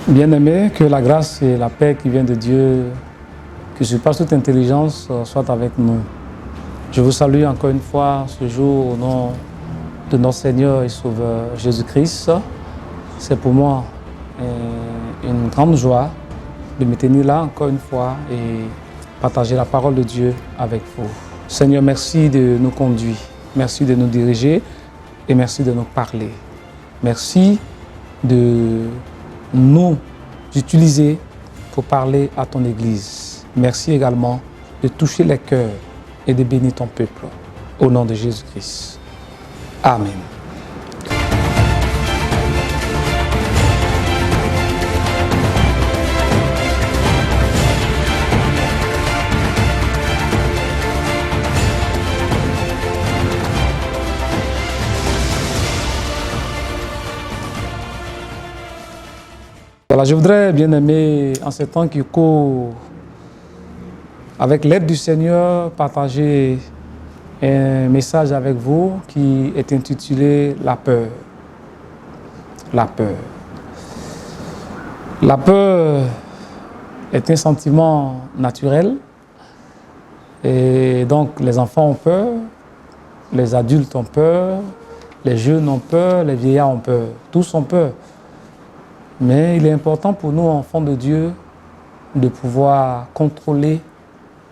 Bien-aimés, que la grâce et la paix qui vient de Dieu, qui surpasse toute intelligence, soient avec nous. Je vous salue encore une fois ce jour au nom de notre Seigneur et Sauveur Jésus-Christ. C'est pour moi une grande joie de me tenir là encore une fois et partager la parole de Dieu avec vous. Seigneur, merci de nous conduire, merci de nous diriger et merci de nous parler. Merci de nous utiliser pour parler à ton Église. Merci également de toucher les cœurs et de bénir ton peuple. Au nom de Jésus-Christ. Amen. Voilà, je voudrais, bien aimé, en ce temps qui court, avec l'aide du Seigneur, partager un message avec vous qui est intitulé « La peur ». La peur. La peur est un sentiment naturel et donc les enfants ont peur, les adultes ont peur, les jeunes ont peur, les vieillards ont peur, tous ont peur. Mais il est important pour nous, enfants de Dieu, de pouvoir contrôler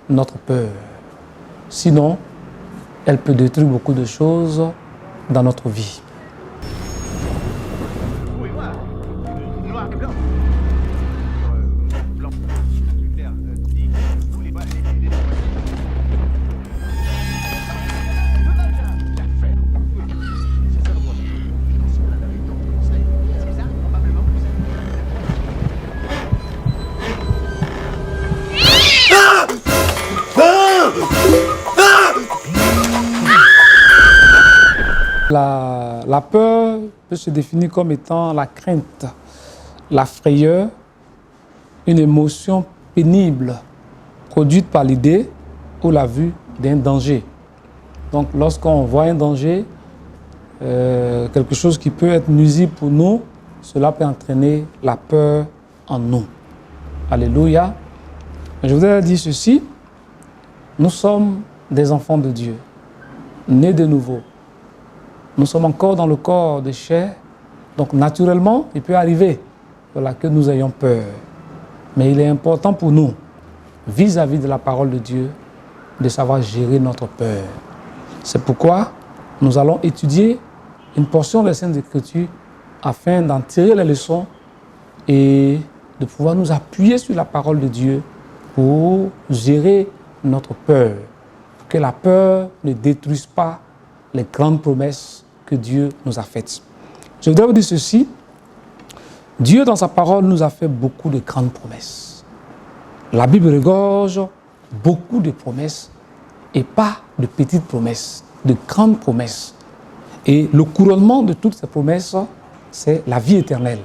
notre peur. Sinon, elle peut détruire beaucoup de choses dans notre vie. La peur peut se définir comme étant la crainte, la frayeur, une émotion pénible produite par l'idée ou la vue d'un danger. Donc lorsqu'on voit un danger, quelque chose qui peut être nuisible pour nous, cela peut entraîner la peur en nous. Alléluia. Je voudrais dire ceci, nous sommes des enfants de Dieu, nés de nouveau. Nous sommes encore dans le corps de chair, donc naturellement, il peut arriver que nous ayons peur. Mais il est important pour nous, vis-à-vis de la parole de Dieu, de savoir gérer notre peur. C'est pourquoi nous allons étudier une portion des Saintes Écritures afin d'en tirer les leçons et de pouvoir nous appuyer sur la parole de Dieu pour gérer notre peur. Pour que la peur ne détruise pas les grandes promesses que Dieu nous a faites. Je voudrais vous dire ceci, Dieu dans sa parole nous a fait beaucoup de grandes promesses. La Bible regorge beaucoup de promesses et pas de petites promesses, de grandes promesses. Et le couronnement de toutes ces promesses, c'est la vie éternelle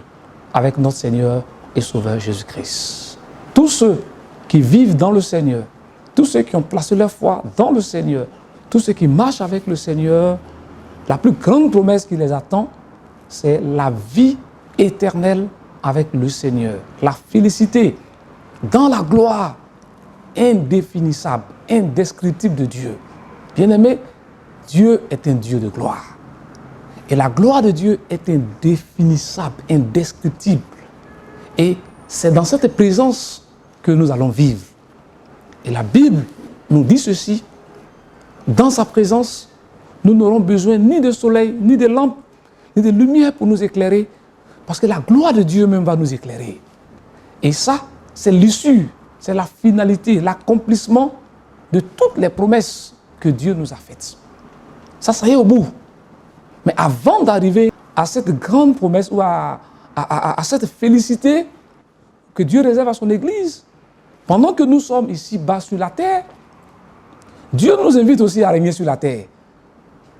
avec notre Seigneur et Sauveur Jésus-Christ. Tous ceux qui vivent dans le Seigneur, tous ceux qui ont placé leur foi dans le Seigneur, tous ceux qui marchent avec le Seigneur, la plus grande promesse qui les attend, c'est la vie éternelle avec le Seigneur. La félicité dans la gloire indéfinissable, indescriptible de Dieu. Bien-aimé, Dieu est un Dieu de gloire. Et la gloire de Dieu est indéfinissable, indescriptible. Et c'est dans cette présence que nous allons vivre. Et la Bible nous dit ceci, dans sa présence, nous n'aurons besoin ni de soleil, ni de lampe, ni de lumière pour nous éclairer, parce que la gloire de Dieu même va nous éclairer. Et ça, c'est l'issue, c'est la finalité, l'accomplissement de toutes les promesses que Dieu nous a faites. Ça y est au bout. Mais avant d'arriver à cette grande promesse ou à cette félicité que Dieu réserve à son Église, pendant que nous sommes ici bas sur la terre, Dieu nous invite aussi à régner sur la terre.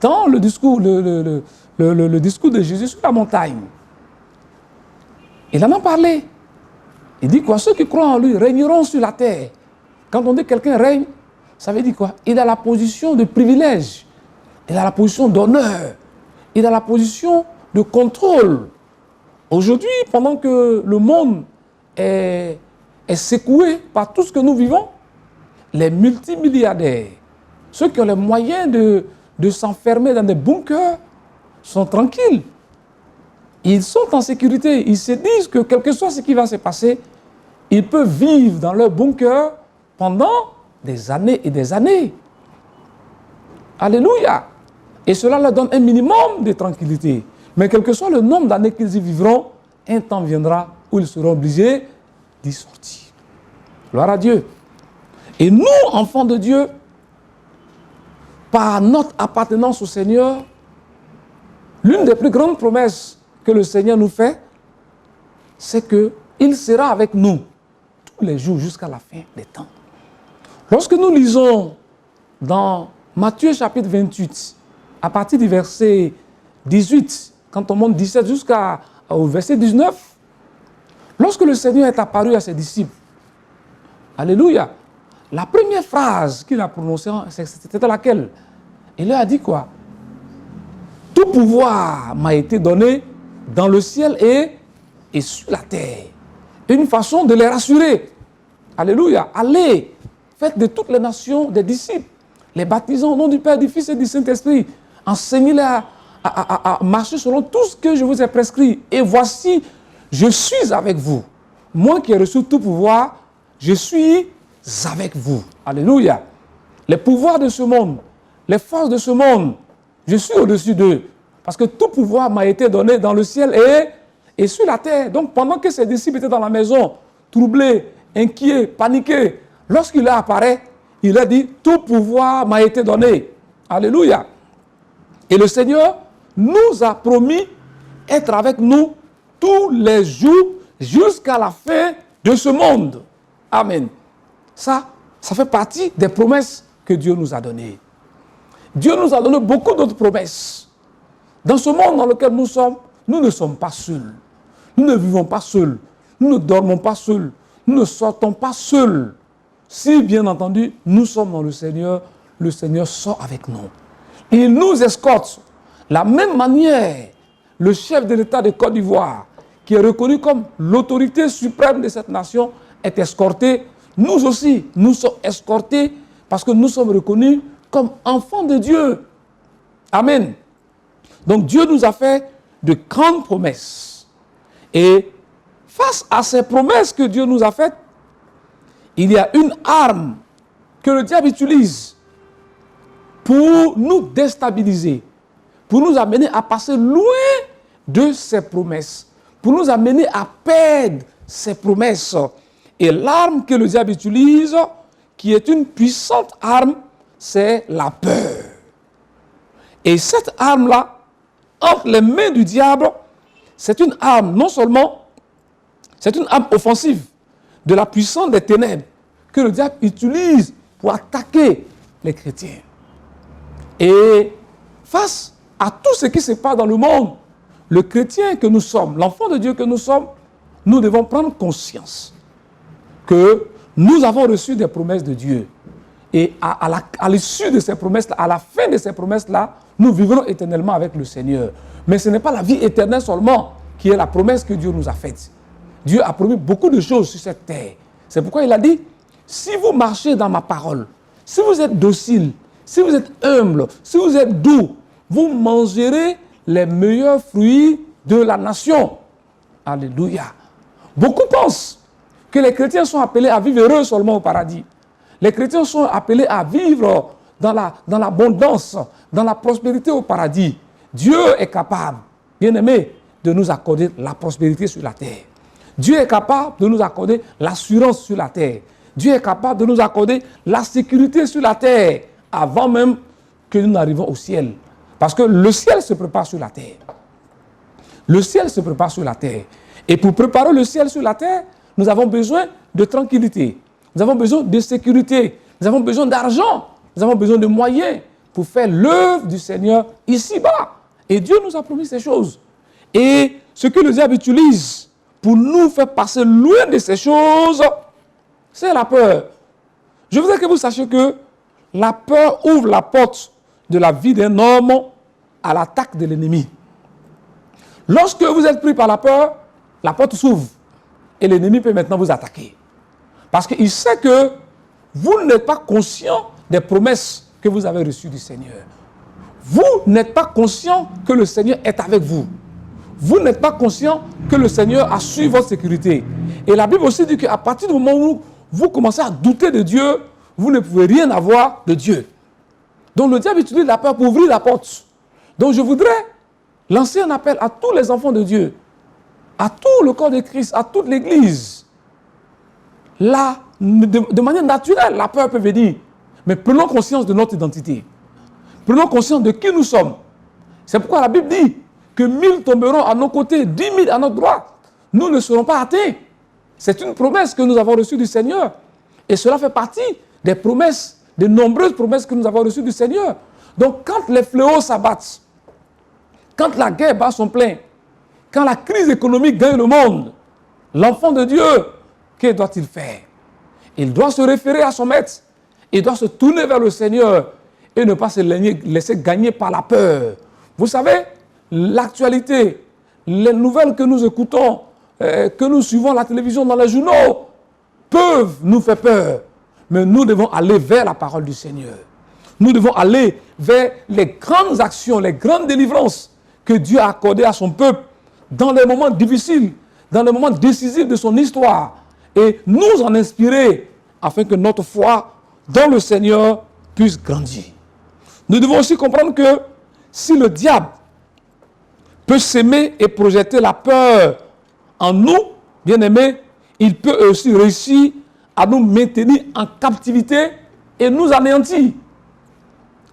Dans le discours, le discours de Jésus sur la montagne, il en a parlé. Il dit quoi? Ceux qui croient en lui régneront sur la terre. Quand on dit que quelqu'un règne, ça veut dire quoi? Il a la position de privilège, il a la position d'honneur, il a la position de contrôle. Aujourd'hui, pendant que le monde est secoué par tout ce que nous vivons, les multimilliardaires, ceux qui ont les moyens de s'enfermer dans des bunkers, sont tranquilles. Ils sont en sécurité. Ils se disent que quel que soit ce qui va se passer, ils peuvent vivre dans leur bunker pendant des années et des années. Alléluia. Et cela leur donne un minimum de tranquillité. Mais quel que soit le nombre d'années qu'ils y vivront, un temps viendra où ils seront obligés d'y sortir. Gloire à Dieu. Et nous, enfants de Dieu, par notre appartenance au Seigneur, l'une des plus grandes promesses que le Seigneur nous fait, c'est qu'il sera avec nous tous les jours jusqu'à la fin des temps. Lorsque nous lisons dans Matthieu chapitre 28, à partir du verset 18, quand on monte 17 jusqu'au verset 19, lorsque le Seigneur est apparu à ses disciples, alléluia, la première phrase qu'il a prononcée, c'était laquelle? Il leur a dit quoi? Tout pouvoir m'a été donné dans le ciel et sur la terre. Une façon de les rassurer. Alléluia. Allez, faites de toutes les nations des disciples, les baptisant au nom du Père, du Fils et du Saint-Esprit. Enseignez-les à marcher selon tout ce que je vous ai prescrit. Et voici, je suis avec vous. Moi qui ai reçu tout pouvoir, je suis avec vous. Alléluia. Les pouvoirs de ce monde, les forces de ce monde, je suis au-dessus d'eux. Parce que tout pouvoir m'a été donné dans le ciel et sur la terre. Donc pendant que ses disciples étaient dans la maison, troublés, inquiets, paniqués, lorsqu'il apparaît, il a dit, tout pouvoir m'a été donné. Alléluia. Et le Seigneur nous a promis être avec nous tous les jours jusqu'à la fin de ce monde. Amen. Ça fait partie des promesses que Dieu nous a données. Dieu nous a donné beaucoup d'autres promesses. Dans ce monde dans lequel nous sommes, nous ne sommes pas seuls. Nous ne vivons pas seuls. Nous ne dormons pas seuls. Nous ne sortons pas seuls. Si, bien entendu, nous sommes dans le Seigneur sort avec nous. Il nous escorte. De la même manière, le chef de l'État de Côte d'Ivoire, qui est reconnu comme l'autorité suprême de cette nation, est escorté. Nous aussi, nous sommes escortés parce que nous sommes reconnus comme enfants de Dieu. Amen. Donc Dieu nous a fait de grandes promesses. Et face à ces promesses que Dieu nous a faites, il y a une arme que le diable utilise pour nous déstabiliser, pour nous amener à passer loin de ces promesses, pour nous amener à perdre ces promesses. Et l'arme que le diable utilise, qui est une puissante arme, c'est la peur. Et cette arme-là, entre les mains du diable, c'est une arme, non seulement, c'est une arme offensive de la puissance des ténèbres que le diable utilise pour attaquer les chrétiens. Et face à tout ce qui se passe dans le monde, le chrétien que nous sommes, l'enfant de Dieu que nous sommes, nous devons prendre conscience que nous avons reçu des promesses de Dieu. Et à l'issue de ces promesses-là, à la fin de ces promesses-là, nous vivrons éternellement avec le Seigneur. Mais ce n'est pas la vie éternelle seulement qui est la promesse que Dieu nous a faite. Dieu a promis beaucoup de choses sur cette terre. C'est pourquoi il a dit, si vous marchez dans ma parole, si vous êtes docile, si vous êtes humble, si vous êtes doux, vous mangerez les meilleurs fruits de la nation. Alléluia. Beaucoup pensent que les chrétiens sont appelés à vivre heureux seulement au paradis. Les chrétiens sont appelés à vivre dans l'abondance, dans la prospérité au paradis. Dieu est capable, bien aimé, de nous accorder la prospérité sur la terre. Dieu est capable de nous accorder l'assurance sur la terre. Dieu est capable de nous accorder la sécurité sur la terre avant même que nous n'arrivions au ciel. Parce que le ciel se prépare sur la terre. Le ciel se prépare sur la terre. Et pour préparer le ciel sur la terre, nous avons besoin de tranquillité. Nous avons besoin de sécurité. Nous avons besoin d'argent. Nous avons besoin de moyens pour faire l'œuvre du Seigneur ici-bas. Et Dieu nous a promis ces choses. Et ce que le diable utilise pour nous faire passer loin de ces choses, c'est la peur. Je voudrais que vous sachiez que la peur ouvre la porte de la vie d'un homme à l'attaque de l'ennemi. Lorsque vous êtes pris par la peur, la porte s'ouvre et l'ennemi peut maintenant vous attaquer. Parce qu'il sait que vous n'êtes pas conscient des promesses que vous avez reçues du Seigneur. Vous n'êtes pas conscient que le Seigneur est avec vous. Vous n'êtes pas conscient que le Seigneur assure votre sécurité. Et la Bible aussi dit qu'à partir du moment où vous commencez à douter de Dieu, vous ne pouvez rien avoir de Dieu. Donc le diable utilise la peur pour ouvrir la porte. Donc je voudrais lancer un appel à tous les enfants de Dieu, à tout le corps de Christ, à toute l'Église. Là, de manière naturelle, la peur peut venir. Mais prenons conscience de notre identité. Prenons conscience de qui nous sommes. C'est pourquoi la Bible dit que 1000 tomberont à nos côtés, 10 000 à notre droite. Nous ne serons pas atteints. C'est une promesse que nous avons reçue du Seigneur. Et cela fait partie des promesses, des nombreuses promesses que nous avons reçues du Seigneur. Donc quand les fléaux s'abattent, quand la guerre bat son plein, quand la crise économique gagne le monde, l'enfant de Dieu, que doit-il faire? Il doit se référer à son maître. Il doit se tourner vers le Seigneur et ne pas se laisser gagner par la peur. Vous savez, l'actualité, les nouvelles que nous écoutons, que nous suivons à la télévision, dans les journaux, peuvent nous faire peur. Mais nous devons aller vers la parole du Seigneur. Nous devons aller vers les grandes actions, les grandes délivrances que Dieu a accordées à son peuple dans les moments difficiles, dans les moments décisifs de son histoire, et nous en inspirer afin que notre foi dans le Seigneur puisse grandir. Nous devons aussi comprendre que si le diable peut s'aimer et projeter la peur en nous, bien-aimés, il peut aussi réussir à nous maintenir en captivité et nous anéantir.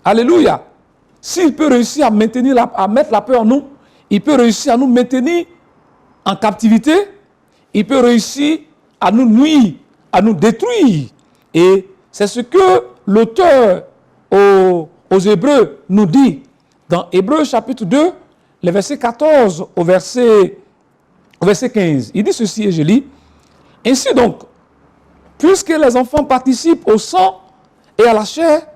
Alléluia. S'il peut réussir à mettre la peur en nous, il peut réussir à nous maintenir en captivité, il peut réussir à nous nuire, à nous détruire. Et c'est ce que l'auteur aux Hébreux nous dit dans Hébreux chapitre 2, le verset 14 au verset 15. Il dit ceci, et je lis: ainsi donc, puisque les enfants participent au sang et à la chair,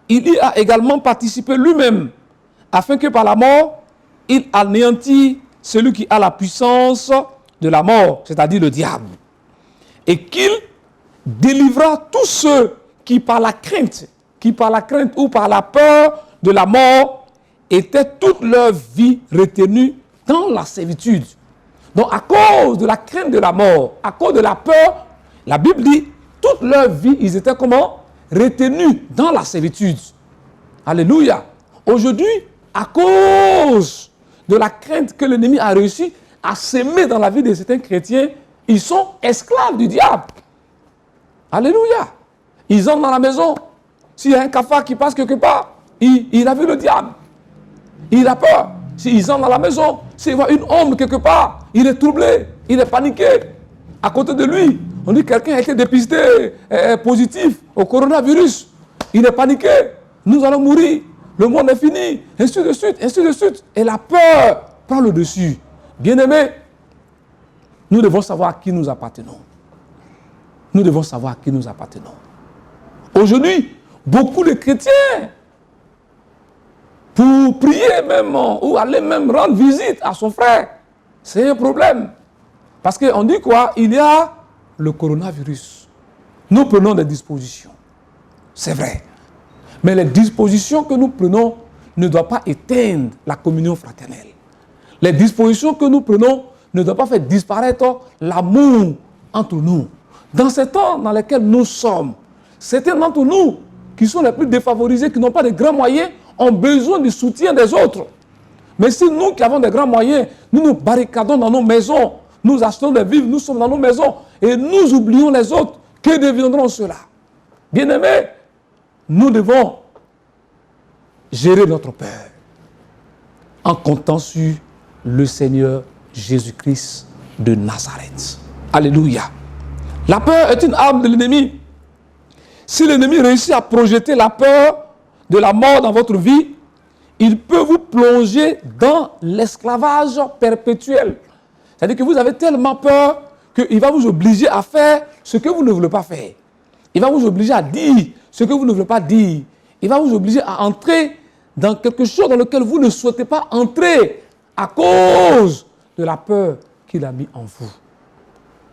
il y a également participé lui-même, afin que par la mort, il anéantisse celui qui a la puissance de la mort, c'est-à-dire le diable, et qu'il délivra tous ceux qui par la crainte ou par la peur de la mort étaient toute leur vie retenus dans la servitude. Donc à cause de la crainte de la mort, à cause de la peur, la Bible dit, toute leur vie, ils étaient comment? Retenus dans la servitude. Alléluia. Aujourd'hui, à cause de la crainte que l'ennemi a réussi à s'aimer dans la vie de certains chrétiens, ils sont esclaves du diable. Alléluia. Ils entrent dans la maison. S'il y a un cafard qui passe quelque part, il a vu le diable. Il a peur. S'ils entrent dans la maison, s'il voit une ombre quelque part, il est troublé, il est paniqué. À côté de lui, on dit que quelqu'un a été dépisté positif au coronavirus. Il est paniqué. Nous allons mourir. Le monde est fini. Ainsi de suite, ainsi de suite. Et la peur prend le dessus. Bien-aimés, nous devons savoir à qui nous appartenons. Nous devons savoir à qui nous appartenons. Aujourd'hui, beaucoup de chrétiens, pour prier même, ou aller même rendre visite à son frère, c'est un problème. Parce qu'on dit quoi? Il y a le coronavirus. Nous prenons des dispositions. C'est vrai. Mais les dispositions que nous prenons ne doivent pas éteindre la communion fraternelle. Les dispositions que nous prenons ne doivent pas faire disparaître l'amour entre nous. Dans ces temps dans lesquels nous sommes, certains d'entre nous qui sont les plus défavorisés, qui n'ont pas de grands moyens, ont besoin du soutien des autres. Mais si nous qui avons de grands moyens, nous nous barricadons dans nos maisons, nous achetons des vivres, nous sommes dans nos maisons et nous oublions les autres, que deviendront ceux-là? Bien-aimés, nous devons gérer notre peur en comptant sur le Seigneur Jésus-Christ de Nazareth. Alléluia. La peur est une arme de l'ennemi. Si l'ennemi réussit à projeter la peur de la mort dans votre vie, il peut vous plonger dans l'esclavage perpétuel. C'est-à-dire que vous avez tellement peur qu'il va vous obliger à faire ce que vous ne voulez pas faire. Il va vous obliger à dire ce que vous ne voulez pas dire. Il va vous obliger à entrer dans quelque chose dans lequel vous ne souhaitez pas entrer à cause de la peur qu'il a mis en vous.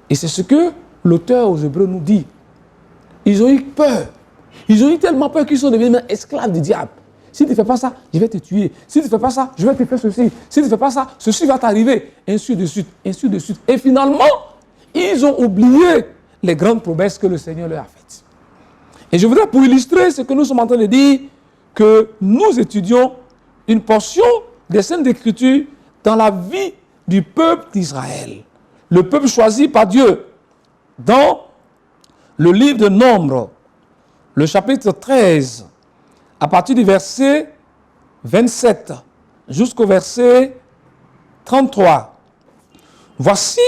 Et c'est ce que l'auteur aux Hébreux nous dit. Ils ont eu peur. Ils ont eu tellement peur qu'ils sont devenus esclaves du diable. Si tu ne fais pas ça, je vais te tuer. Si tu ne fais pas ça, je vais te faire ceci. Si tu ne fais pas ça, ceci va t'arriver. Ainsi de suite, ainsi de suite. Et finalement, ils ont oublié les grandes promesses que le Seigneur leur a faites. Et je voudrais, pour illustrer ce que nous sommes en train de dire, que nous étudions une portion des Saintes Écritures dans la vie du peuple d'Israël. Le peuple choisi par Dieu. Dans le livre de Nombres, le chapitre 13, à partir du verset 27 jusqu'au verset 33. Voici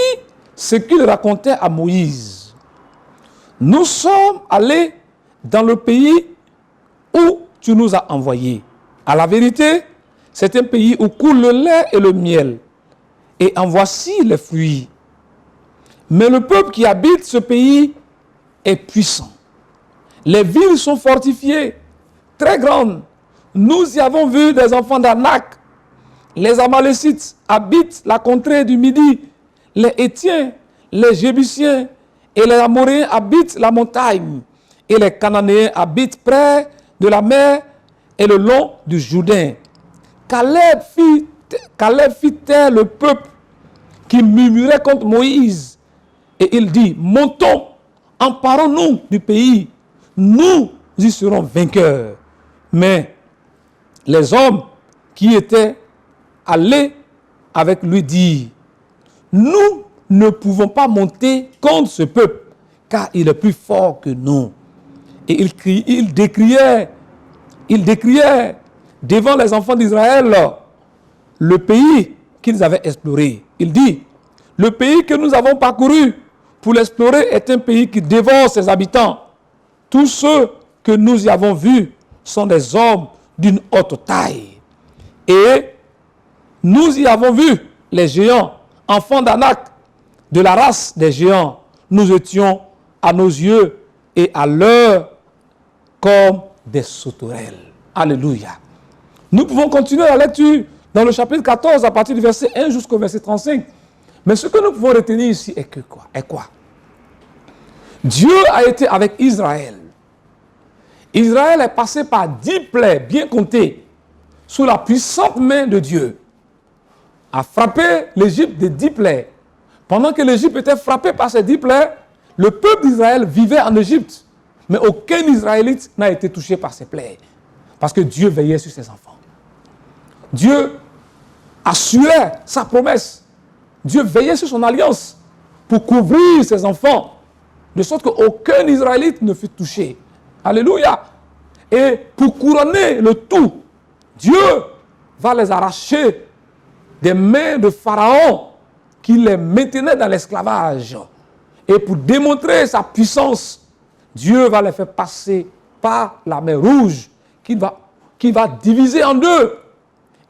ce qu'il racontait à Moïse. Nous sommes allés dans le pays où tu nous as envoyés. À la vérité, c'est un pays où coule le lait et le miel. Et en voici les fruits. Mais le peuple qui habite ce pays est puissant. Les villes sont fortifiées, très grandes. Nous y avons vu des enfants d'Anak. Les Amalécites habitent la contrée du Midi. Les Hétiens, les Jébusiens et les Amoréens habitent la montagne. Et les Cananéens habitent près de la mer et le long du Jourdain. Caleb fit taire le peuple qui murmurait contre Moïse. Et il dit, montons, emparons-nous du pays. Nous y serons vainqueurs. Mais les hommes qui étaient allés avec lui dirent, nous ne pouvons pas monter contre ce peuple, car il est plus fort que nous. Et il décriait devant les enfants d'Israël le pays qu'ils avaient exploré. Il dit, le pays que nous avons parcouru pour l'explorer est un pays qui dévore ses habitants. Tous ceux que nous y avons vus sont des hommes d'une haute taille. Et nous y avons vu les géants, enfants d'Anak, de la race des géants. Nous étions à nos yeux et à l'heure comme des sauterelles. Alléluia. Nous pouvons continuer la lecture dans le chapitre 14 à partir du verset 1 jusqu'au verset 35. Mais ce que nous pouvons retenir ici est quoi? Dieu a été avec Israël. Israël est passé par 10 plaies bien comptées sous la puissante main de Dieu. A frappé l'Égypte de 10 plaies. Pendant que l'Égypte était frappée par ces 10 plaies, le peuple d'Israël vivait en Égypte. Mais aucun Israélite n'a été touché par ces plaies. Parce que Dieu veillait sur ses enfants. Dieu assurait sa promesse. Dieu veillait sur son alliance pour couvrir ses enfants. De sorte qu'aucun Israélite ne fut touché. Alléluia. Et pour couronner le tout, Dieu va les arracher des mains de Pharaon qui les maintenait dans l'esclavage. Et pour démontrer sa puissance, Dieu va les faire passer par la mer Rouge qui va diviser en deux.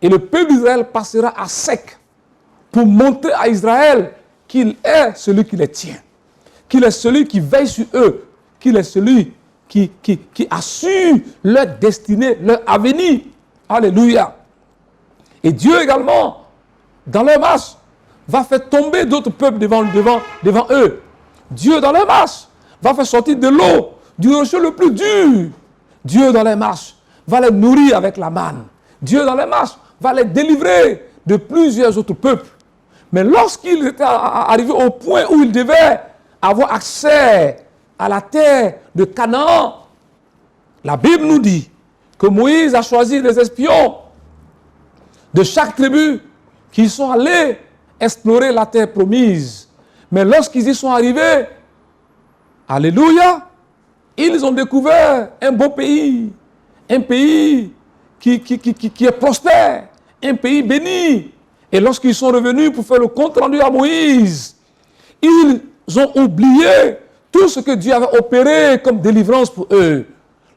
Et le peuple d'Israël passera à sec pour montrer à Israël qu'il est celui qui les tient, qu'il est celui qui veille sur eux, qu'il est celui qui assure leur destinée, leur avenir. Alléluia. Et Dieu également, dans leur marche, va faire tomber d'autres peuples devant eux. Dieu, dans leur marche, va faire sortir de l'eau du rocher le plus dur. Dieu, dans les marches, va les nourrir avec la manne. Dieu, dans les marches, va les délivrer de plusieurs autres peuples. Mais lorsqu'ils étaient arrivés au point où ils devaient avoir accès à la terre de Canaan, la Bible nous dit que Moïse a choisi les espions de chaque tribu qui sont allés explorer la terre promise. Mais lorsqu'ils y sont arrivés, alléluia, ils ont découvert un beau pays, un pays qui est prospère, un pays béni. Et lorsqu'ils sont revenus pour faire le compte rendu à Moïse, ils ont oublié tout ce que Dieu avait opéré comme délivrance pour eux.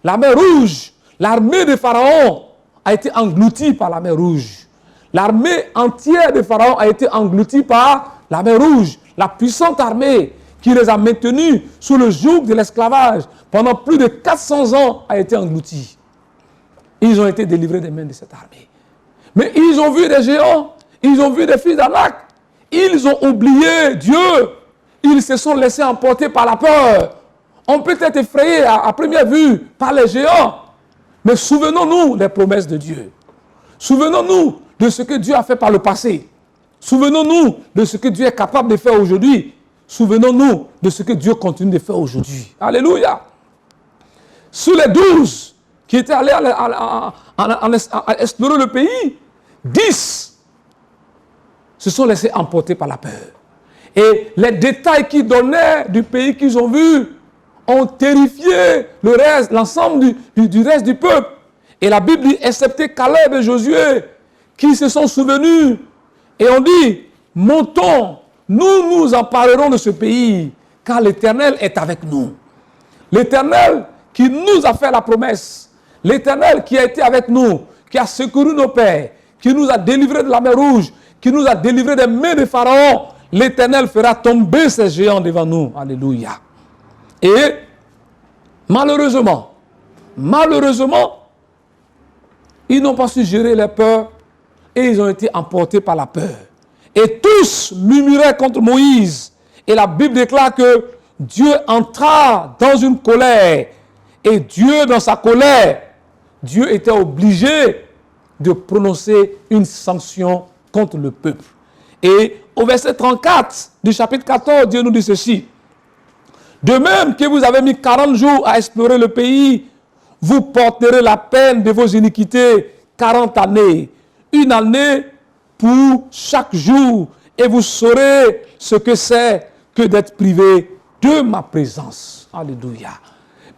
La mer Rouge, l'armée de Pharaon a été engloutie par la mer Rouge. L'armée entière de Pharaon a été engloutie par la mer Rouge. La puissante armée qui les a maintenus sous le joug de l'esclavage pendant plus de 400 ans a été engloutie. Ils ont été délivrés des mains de cette armée. Mais ils ont vu des géants, ils ont vu des fils d'Anak, Ils ont oublié Dieu. Ils se sont laissés emporter par la peur. On peut être effrayé à première vue par les géants. Mais souvenons-nous des promesses de Dieu. Souvenons-nous de ce que Dieu a fait par le passé. Souvenons-nous de ce que Dieu est capable de faire aujourd'hui. Souvenons-nous de ce que Dieu continue de faire aujourd'hui. Alléluia. Sur les 12 qui étaient allés à explorer le pays, 10 se sont laissés emporter par la peur. Et les détails qu'ils donnaient du pays qu'ils ont vu ont terrifié l'ensemble du reste du peuple. Et la Bible dit, excepté Caleb et Josué, qui se sont souvenus, et on dit, montons, nous nous emparerons de ce pays, car l'Éternel est avec nous. L'Éternel qui nous a fait la promesse, l'Éternel qui a été avec nous, qui a secouru nos pères, qui nous a délivrés de la mer Rouge, qui nous a délivrés des mains de Pharaon, l'Éternel fera tomber ces géants devant nous. Alléluia. Et malheureusement, ils n'ont pas su gérer les peurs et ils ont été emportés par la peur. Et tous murmuraient contre Moïse. Et la Bible déclare que Dieu entra dans une colère. Et Dieu, dans sa colère, Dieu était obligé de prononcer une sanction contre le peuple. Et au verset 34 du chapitre 14, Dieu nous dit ceci. De même que vous avez mis 40 jours à explorer le pays, vous porterez la peine de vos iniquités 40 années. Une année pour chaque jour. Et vous saurez ce que c'est que d'être privé de ma présence. Alléluia.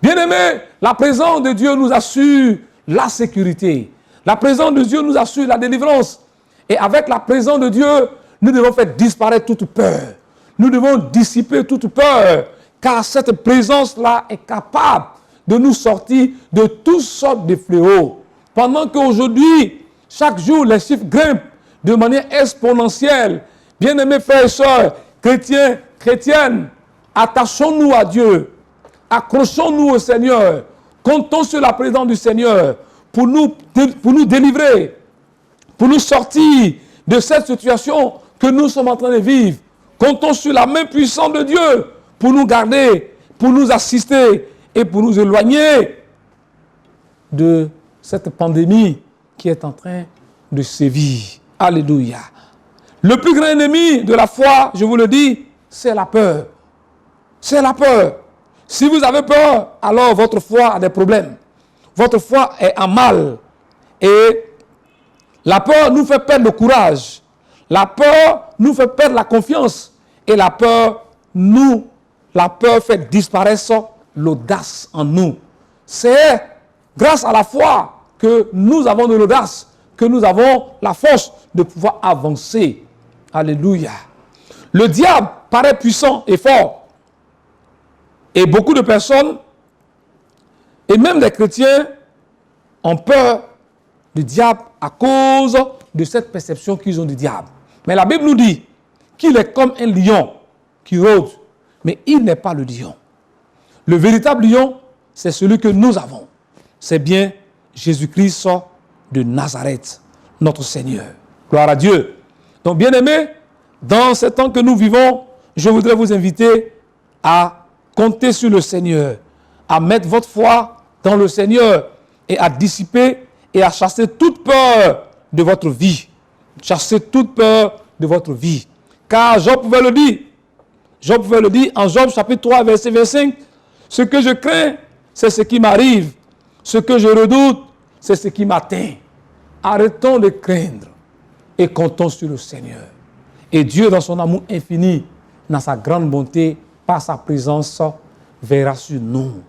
Bien-aimés, la présence de Dieu nous assure la sécurité. La présence de Dieu nous assure la délivrance. Et avec la présence de Dieu, nous devons faire disparaître toute peur. Nous devons dissiper toute peur. Car cette présence-là est capable de nous sortir de toutes sortes de fléaux. Pendant qu'aujourd'hui, chaque jour, les chiffres grimpent de manière exponentielle. Bien-aimés frères et sœurs, chrétiens, chrétiennes, attachons-nous à Dieu. Accrochons-nous au Seigneur. Comptons sur la présence du Seigneur pour nous délivrer, pour nous sortir de cette situation que nous sommes en train de vivre. Comptons sur la main puissante de Dieu pour nous garder, pour nous assister et pour nous éloigner de cette pandémie qui est en train de sévir. Alléluia. Le plus grand ennemi de la foi, je vous le dis, c'est la peur. C'est la peur. Si vous avez peur, alors votre foi a des problèmes. Votre foi est en mal. Et la peur nous fait perdre le courage. La peur nous fait perdre la confiance. Et la peur fait disparaître l'audace en nous. C'est grâce à la foi que nous avons de l'audace, que nous avons la force de pouvoir avancer. Alléluia. Le diable paraît puissant et fort. Et beaucoup de personnes, et même des chrétiens, ont peur du diable à cause de cette perception qu'ils ont du diable. Mais la Bible nous dit qu'il est comme un lion qui rôde, mais il n'est pas le lion. Le véritable lion, c'est celui que nous avons. C'est bien Jésus-Christ de Nazareth, notre Seigneur. Gloire à Dieu. Donc, bien-aimés, dans ce temps que nous vivons, je voudrais vous inviter à compter sur le Seigneur, à mettre votre foi dans le Seigneur et à dissiper et à chasser toute peur de votre vie. Chasser toute peur de votre vie. Car Job pouvait le dire. Job pouvait le dire en Job chapitre 3, verset 25. Ce que je crains, c'est ce qui m'arrive. Ce que je redoute, c'est ce qui m'atteint. Arrêtons de craindre et comptons sur le Seigneur. Et Dieu, dans son amour infini, dans sa grande bonté, par sa présence, verra sur nous.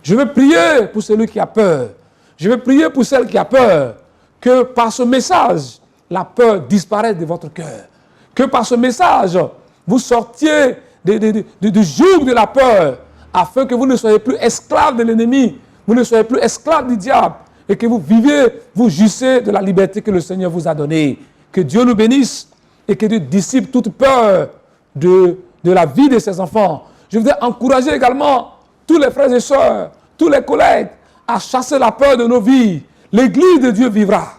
Je veux prier pour celui qui a peur. Je veux prier pour celle qui a peur. Que par ce message, la peur disparaisse de votre cœur. Que par ce message, vous sortiez du joug de la peur, afin que vous ne soyez plus esclaves de l'ennemi, vous ne soyez plus esclaves du diable, et que vous viviez, vous jouissez de la liberté que le Seigneur vous a donnée. Que Dieu nous bénisse et que Dieu dissipe toute peur de la vie de ses enfants. Je voudrais encourager également tous les frères et sœurs, tous les collègues, à chasser la peur de nos vies. L'Église de Dieu vivra.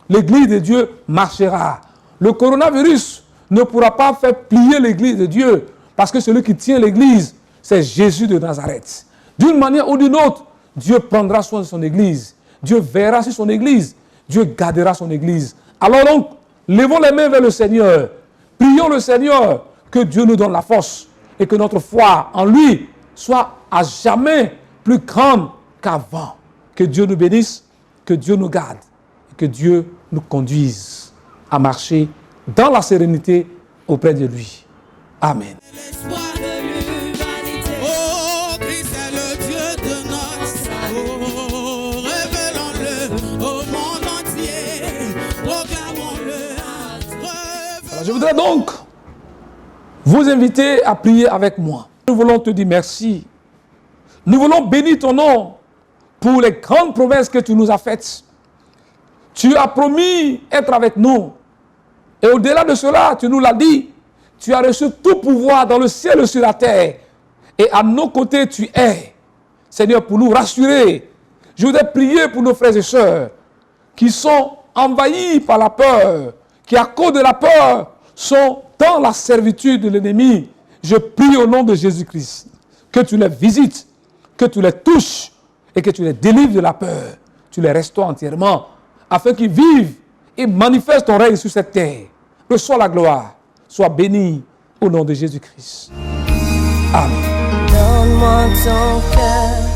L'Église de Dieu marchera. Le coronavirus ne pourra pas faire plier l'église de Dieu. Parce que celui qui tient l'église, c'est Jésus de Nazareth. D'une manière ou d'une autre, Dieu prendra soin de son église. Dieu verra sur son église. Dieu gardera son église. Alors donc, levons les mains vers le Seigneur. Prions le Seigneur que Dieu nous donne la force et que notre foi en lui soit à jamais plus grande qu'avant. Que Dieu nous bénisse, que Dieu nous garde et que Dieu nous conduise à marcher dans la sérénité auprès de lui. Amen. Je voudrais donc vous inviter à prier avec moi. Nous voulons te dire merci. Nous voulons bénir ton nom pour les grandes promesses que tu nous as faites. Tu as promis être avec nous. Et au-delà de cela, tu nous l'as dit, tu as reçu tout pouvoir dans le ciel et sur la terre. Et à nos côtés, tu es. Seigneur, pour nous rassurer, je voudrais prier pour nos frères et sœurs qui sont envahis par la peur, qui à cause de la peur sont dans la servitude de l'ennemi. Je prie au nom de Jésus-Christ que tu les visites, que tu les touches et que tu les délivres de la peur. Tu les restaures entièrement afin qu'ils vivent et manifestent ton règne sur cette terre. Reçois la gloire. Sois béni au nom de Jésus-Christ. Amen. Donne-moi ton cœur.